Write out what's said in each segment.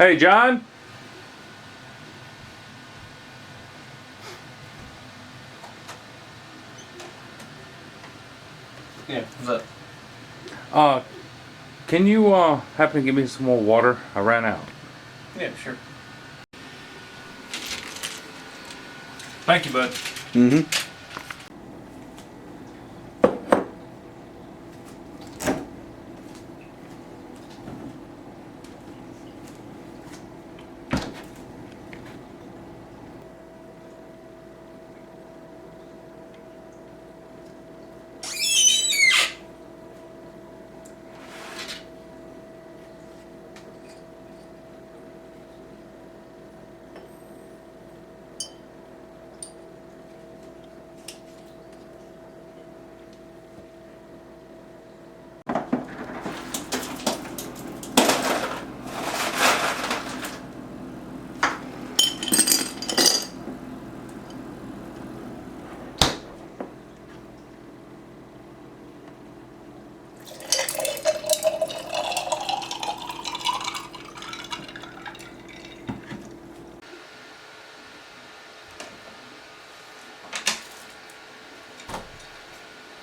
Hey, John? Yeah, what's Uh, can you, happen to give me some more water? I ran out. Yeah, sure. Thank you, bud. Mm-hmm.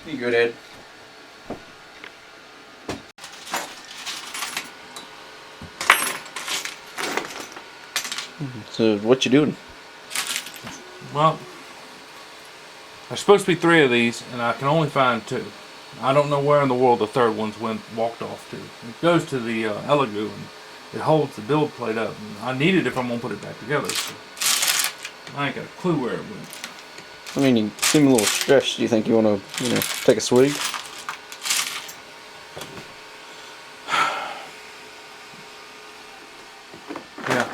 You good, Ed? So what you doing? Well, there's supposed to be 3 of these, and I can only find 2. I don't know where in the world the third one's walked off to. It goes to the Elegoo, and it holds the build plate up. And I need it if I'm going to put it back together. So I ain't got a clue where it went. I mean, you seem a little stressed. Do you think you want to, take a swig? Yeah.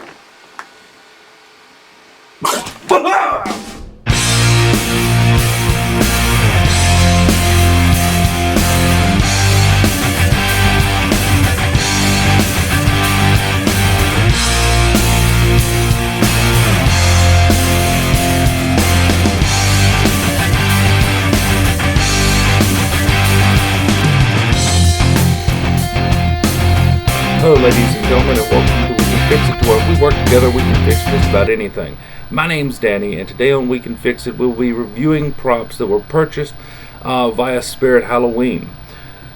Hello ladies and gentlemen, and welcome to We Can Fix It, to where we work together, we can fix just about anything. My name's Danny, and today on We Can Fix It, we'll be reviewing props that were purchased via Spirit Halloween.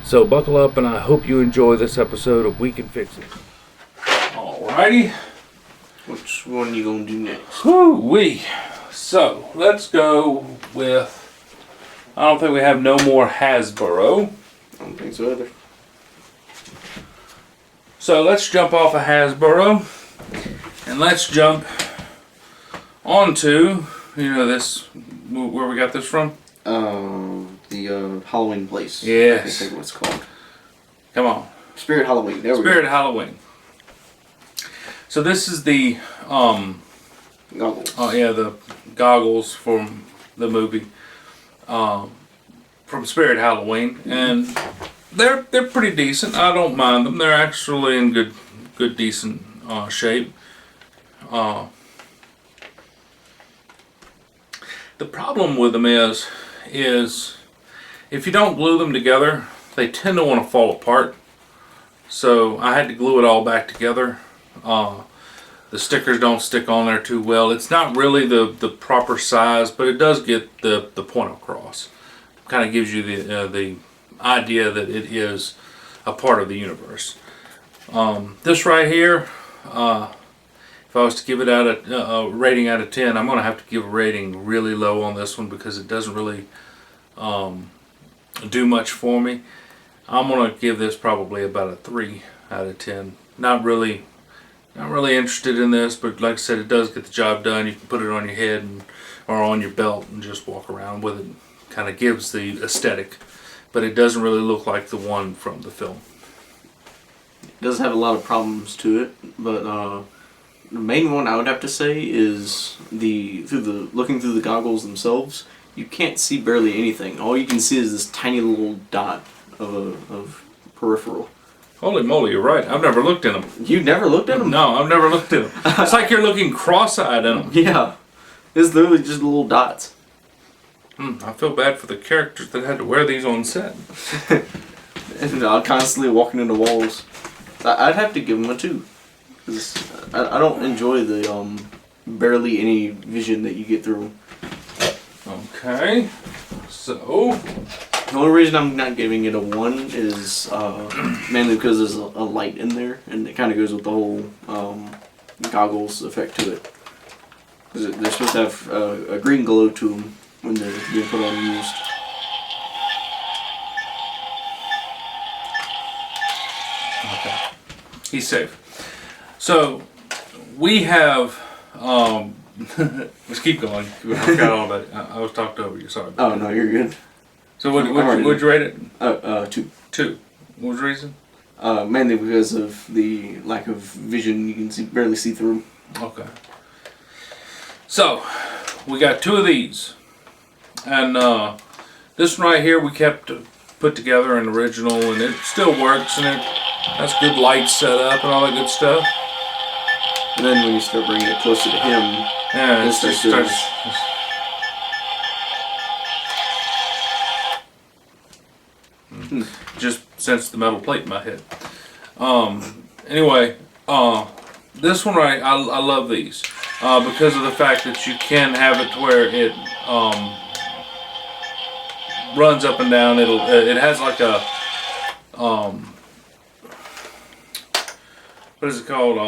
So buckle up, and I hope you enjoy this episode of We Can Fix It. Alrighty. Which one you gonna do next? Whoo-wee. So, let's go with, I don't think we have no more Hasbro. I don't think so either. So let's jump off of Hasbro, and let's jump onto, this, where we got this from? The Halloween place. Yes. I can't think of what it's called. Come on. Spirit Halloween. There we go. Spirit Halloween. So this is the, Goggles. oh yeah, the goggles from the movie, from Spirit Halloween, and they're pretty decent. I don't mind them. They're actually in good decent shape. The problem with them is if you don't glue them together, they tend to want to fall apart. So I had to glue it all back together. The stickers don't stick on there too well. It's not really the proper size, but it does get the point across. Kind of gives you the idea that it is a part of the universe. This right here, if I was to give it a rating out of 10, I'm going to have to give a rating really low on this one because it doesn't really do much for me. I'm going to give this probably about a 3 out of 10. Not really interested in this, but like I said, it does get the job done. You can put it on your head or on your belt and just walk around with it. Kind of gives the aesthetic, but it doesn't really look like the one from the film. It does have a lot of problems to it, but the main one I would have to say is looking through the goggles themselves, you can't see barely anything. All you can see is this tiny little dot of peripheral. Holy moly, you're right. I've never looked in them. You never looked at them? No, I've never looked at them. It's like you're looking cross-eyed in them. Yeah. It's literally just little dots. I feel bad for the characters that had to wear these on set. And constantly walking into walls. I'd have to give them a 2. 'Cause I don't enjoy the barely any vision that you get through. Okay. So The only reason I'm not giving it a 1 is mainly because there's a light in there, and it kind of goes with the whole goggles effect to it. Because they're supposed to have a green glow to them when they're being put on and used. okay, he's safe. So we have. Let's keep going. I forgot all that. I was talked over you. Sorry. Oh no, you're good. So what'd you rate it? 2. 2. What was the reason? Mainly because of the lack of vision. You can barely see through. Okay. So we got 2 of these, and this one right here we kept put together an original, and it still works, and it has good lights set up and all that good stuff. And then when you start bringing it closer to him, Yeah, it it just starts starts. Just sense the metal plate in my head. Anyway, this one right, I love these because of the fact that you can have it to where it runs up and down. It has like a what is it called?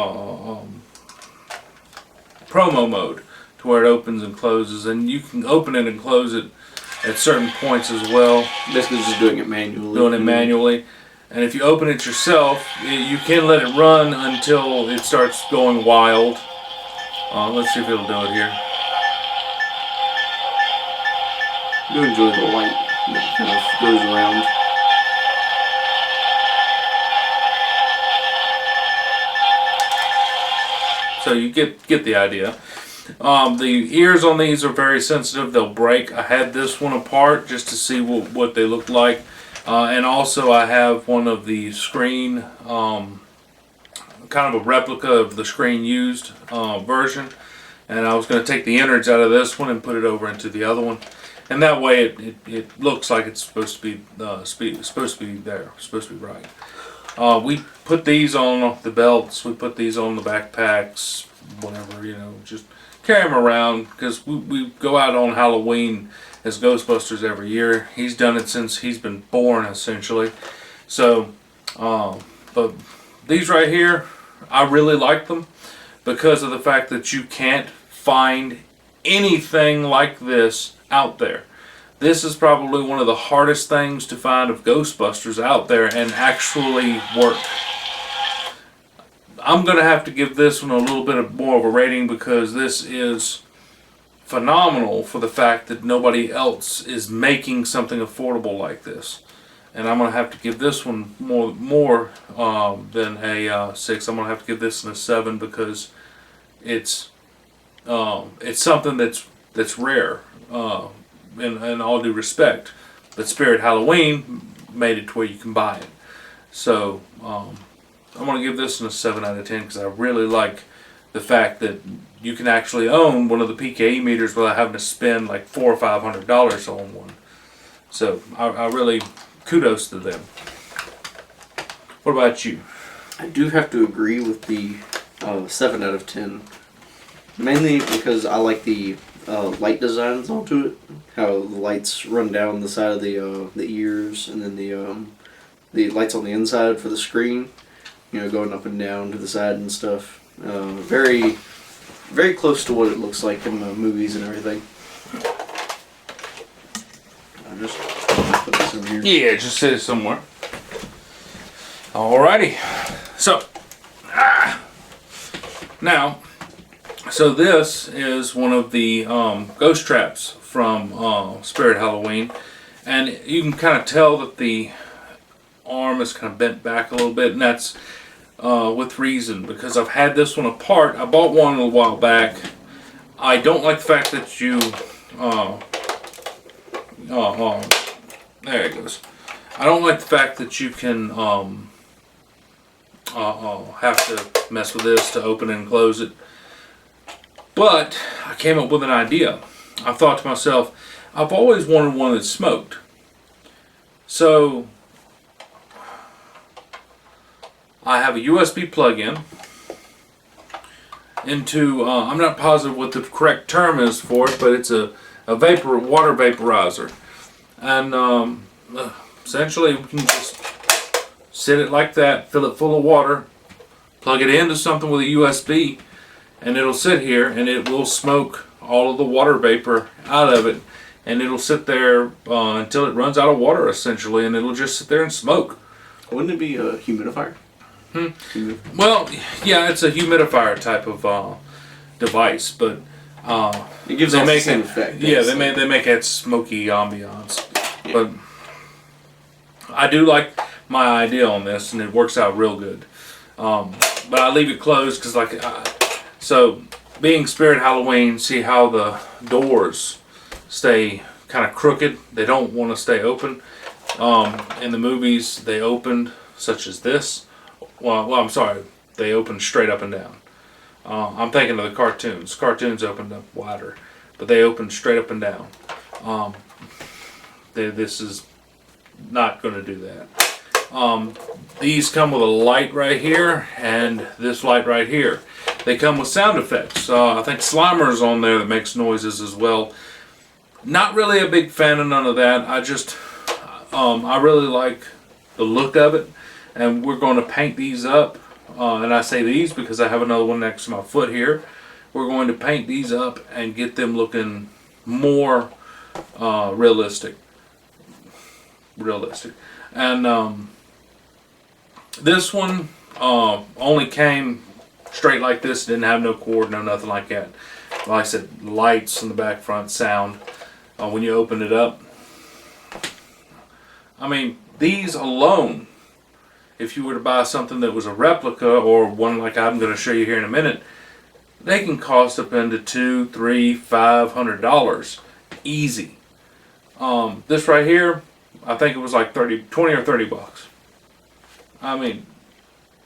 Promo mode, to where it opens and closes, and you can open it and close it at certain points as well. basically just doing it manually. Doing it manually. And if you open it yourself, you can let it run until it starts going wild. Let's see if it'll do it here. You enjoy the light that kind of goes around. So you get the idea. The ears on these are very sensitive. They'll break. I had this one apart just to see what they look like. And also I have one of the screen, kind of a replica of the screen used version. And I was going to take the innards out of this one and put it over into the other one. And that way it looks like it's supposed to be supposed to be there, supposed to be right. We put these on the belts, we put these on the backpacks, whatever, just carry them around, because we go out on Halloween as Ghostbusters every year. He's done it since he's been born, essentially. So, but these right here, I really like them because of the fact that you can't find anything like this out there. This is probably one of the hardest things to find of Ghostbusters out there and actually work. I'm going to have to give this one a little bit more of a rating because this is phenomenal for the fact that nobody else is making something affordable like this. And I'm going to have to give this one more than a 6. I'm going to have to give this one a 7 because it's something that's rare. In all due respect, but Spirit Halloween made it to where you can buy it. So I'm going to give this one a 7 out of 10 because I really like the fact that you can actually own one of the PKE meters without having to spend like $400 or $500 on one. So I really kudos to them. What about you? I do have to agree with the 7 out of 10. Mainly because I like the light designs onto it. How the lights run down the side of the ears, and then the lights on the inside for the screen, going up and down to the side and stuff. Very, very close to what it looks like in the movies and everything. I'll just put this over here. Yeah, just sit it somewhere. Alrighty. So, now, so this is one of the ghost traps from Spirit Halloween, and you can kind of tell that the arm is kind of bent back a little bit, and that's with reason, because I've had this one apart. I bought one a little while back. I don't like the fact that you there it goes. I don't like the fact that you can have to mess with this to open and close it. But I came up with an idea. I thought to myself, I've always wanted one that smoked. So I have a USB plug-in, into, I'm not positive what the correct term is for it, but it's a water vaporizer. And essentially we can just sit it like that, fill it full of water, plug it into something with a USB, and it'll sit here and it will smoke all of the water vapor out of it, and it'll sit there until it runs out of water essentially, and it'll just sit there and smoke. Wouldn't it be a humidifier? Well, yeah, it's a humidifier type of device, but It gives off the same effect. yeah, they make that smoky ambiance. Yeah. But I do like my idea on this, and it works out real good. But I leave it closed because, so being Spirit Halloween, see how the doors stay kind of crooked. They don't want to stay open. In the movies, they opened such as this. Well, I'm sorry, they opened straight up and down. I'm thinking of the cartoons. Cartoons opened up wider, but they opened straight up and down. This is not going to do that. These come with a light right here and this light right here. They come with sound effects. I think Slimer's on there that makes noises as well. Not really a big fan of none of that. I really like the look of it, and we're going to paint these up. And I say these because I have another one next to my foot here. We're going to paint these up and get them looking more realistic. And this one only came straight like this. Didn't have no cord, no nothing like that. Like I said, lights in the back, front, sound. When you open it up, I mean, these alone, if you were to buy something that was a replica or one like I'm going to show you here in a minute, they can cost up into $200, $300, $500 easy. This right here, I think it was like 20 or 30 bucks. I mean,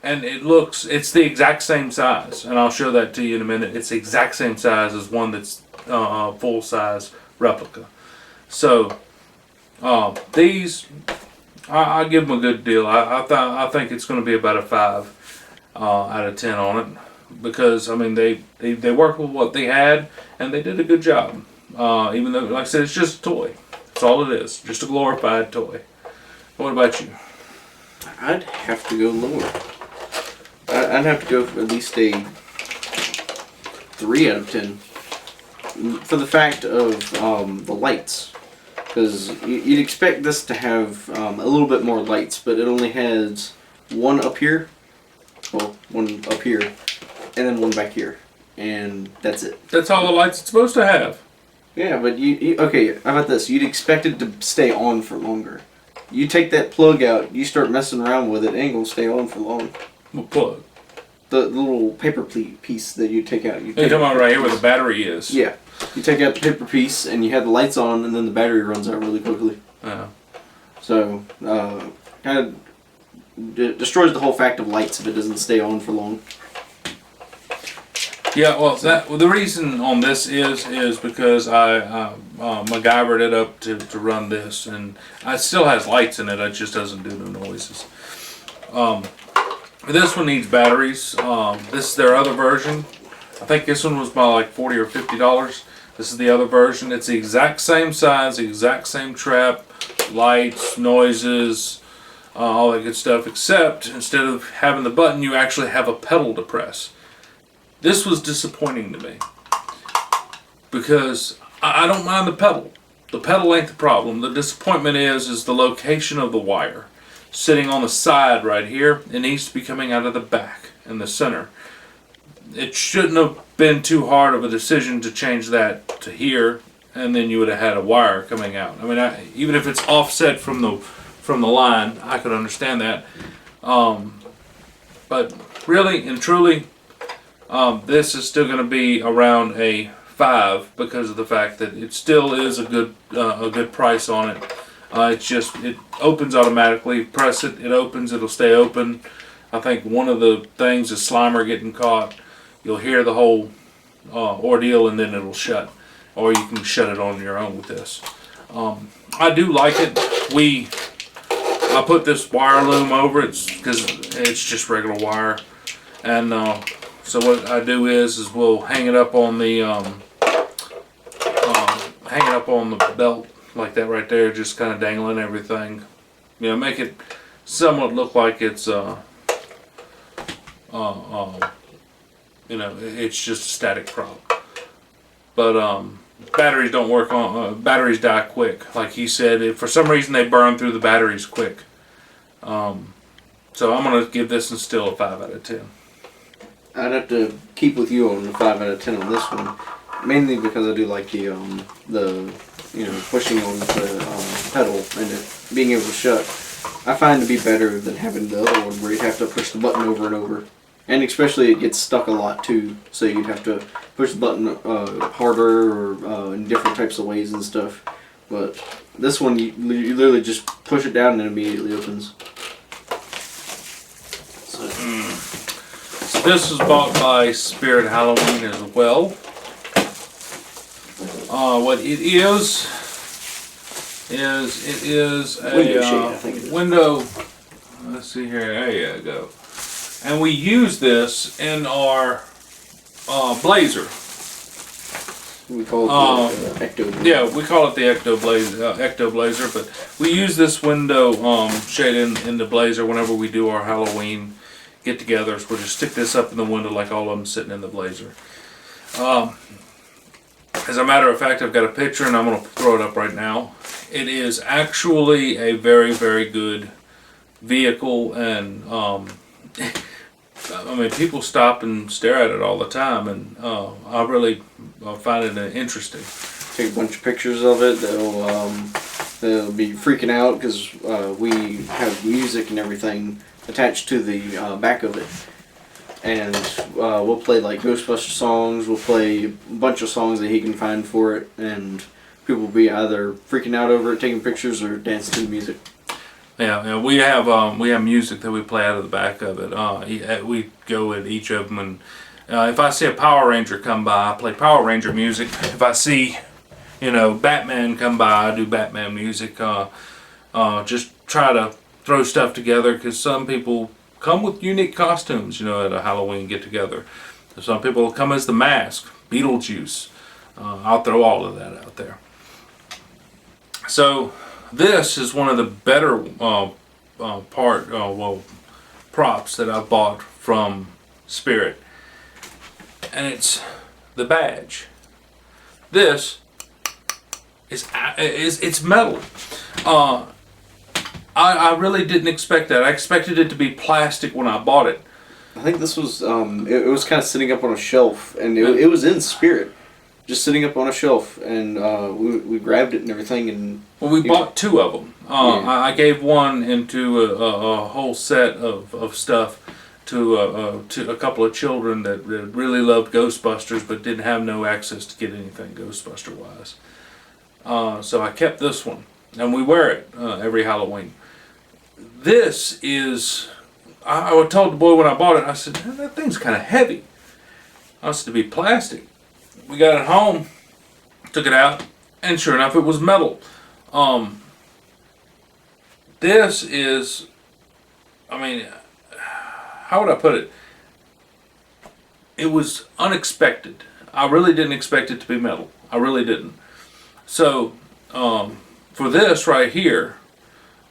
and it's the exact same size, and I'll show that to you in a minute. It's the exact same size as one that's full size replica. So these, I give them a good deal. I think it's going to be about a 5 out of 10 on it, because I mean they worked with what they had and they did a good job. Even though, like I said, it's just a toy. That's all it is, just a glorified toy. What about you? I'd have to go lower. I'd have to go for at least a 3 out of 10. For the fact of the lights. Because you'd expect this to have a little bit more lights, but it only has one up here. Well, one up here. And then one back here. And that's it. That's all the lights it's supposed to have. Yeah, but okay, how about this? You'd expect it to stay on for longer. You take that plug out, you start messing around with it, it ain't gonna stay on for long. What plug? The little paper piece that you take out. You're talking about right here where the battery is. Yeah. You take out the paper piece and you have the lights on, and then the battery runs out really quickly. So, kind of destroys the whole fact of lights if it doesn't stay on for long. Yeah, well, the reason on this is because I MacGyvered it up to run this, and it still has lights in it. It just doesn't do no noises. This one needs batteries. This is their other version. I think this one was about like $40 or $50. This is the other version. It's the exact same size, the exact same trap, lights, noises, all that good stuff, except instead of having the button, you actually have a pedal to press. This was disappointing to me because I don't mind the pedal. The pedal ain't the problem. The disappointment is the location of the wire. Sitting on the side right here, it needs to be coming out of the back in the center. It shouldn't have been too hard of a decision to change that to here, and then you would have had a wire coming out. I mean, even if it's offset from the line, I could understand that. But really and truly, this is still going to be around a 5 because of the fact that it still is a good price on it. It opens automatically. Press it, it opens. It'll stay open. I think one of the things is Slimer getting caught. You'll hear the whole ordeal, and then it'll shut, or you can shut it on your own with this. I do like it. I put this wire loom over it because it's just regular wire, and So what I do is we'll hang it up on the belt like that right there, just kind of dangling everything. You know, make it somewhat look like it's you know, it's just a static prop. But batteries don't work on batteries die quick. Like he said, if for some reason they burn through the batteries quick. So I'm gonna give this one still a 5 out of 10. I'd have to keep with you on the 5 out of 10 on this one, mainly because I do like the pushing on the pedal and it being able to shut. I find to be better than having the other one where you'd have to push the button over and over, and especially it gets stuck a lot too. So you'd have to push the button harder or in different types of ways and stuff. But this one, you literally just push it down and it immediately opens. So this was bought by Spirit Halloween as well. What it is it is a Window shade, I think it is. window. Let's see here. There you go. And we use this in our Blazer. We call it the Ecto. Yeah, we call it the Ecto Blazer, but we use this window shade in the Blazer whenever we do our Halloween get-togethers. We'll just stick this up in the window like all of them sitting in the Blazer. As a matter of fact, I've got a picture and I'm going to throw it up right now. It is actually a very, very good vehicle, and I mean, people stop and stare at it all the time, and I really find it interesting. Take a bunch of pictures of it. They'll be freaking out because we have music and everything attached to the back of it, and we'll play like Ghostbusters songs. We'll play a bunch of songs that he can find for it, and people will be either freaking out over it, taking pictures, or dancing to the music. Yeah, we have music that we play out of the back of it. We go at each of them, and if I see a Power Ranger come by, I play Power Ranger music. If I see, Batman come by, I do Batman music. Just try to throw stuff together because some people come with unique costumes, at a Halloween get together. Some people come as the Mask, Beetlejuice. I'll throw all of that out there. So this is one of the better props that I've bought from Spirit, and it's the badge. This is it's metal. I really didn't expect that. I expected it to be plastic when I bought it. I think this was it was kind of sitting up on a shelf, and it was in Spirit, just sitting up on a shelf, and we grabbed it and everything. And well, we bought two of them. I gave one into a whole set of stuff to a couple of children that really loved Ghostbusters but didn't have no access to get anything Ghostbuster wise. So I kept this one, and we wear it every Halloween. This is, I told the boy when I bought it, I said, that thing's kind of heavy. I said, to be plastic. We got it home, took it out, and sure enough, it was metal. This is, how would I put it? It was unexpected. I really didn't expect it to be metal. I really didn't. So, for this right here,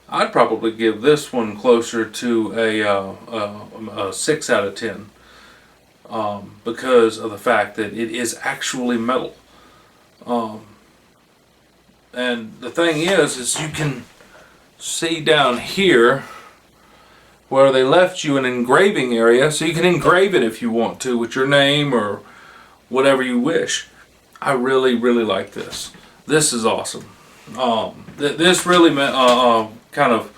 I'd probably give this one closer to a 6 out of 10. Because of the fact that it is actually metal. And the thing is you can see down here where they left you an engraving area, so you can engrave it if you want to with your name or whatever you wish. I really, really like this. This is awesome. This really kind of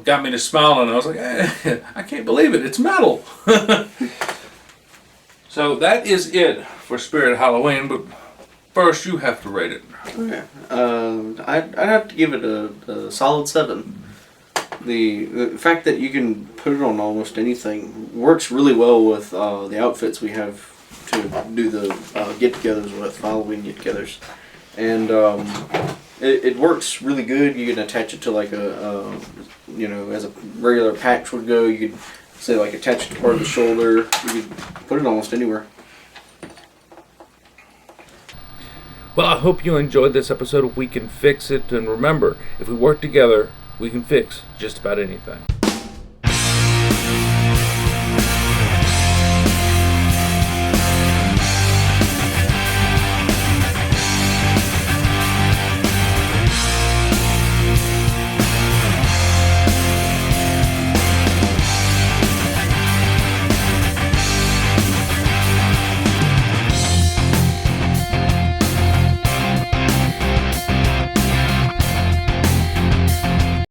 got me to smile, and I was like, I can't believe it. It's metal. So that is it for Spirit Halloween, but first you have to rate it. Okay. I'd have to give it a solid 7. The fact that you can put it on almost anything works really well with the outfits we have to do the get-togethers with, Halloween get-togethers. And it works really good. You can attach it to like as a regular patch would go. You could say like attached to part of the shoulder. You could put it almost anywhere. Well, I hope you enjoyed this episode of We Can Fix It, and remember, if we work together, we can fix just about anything.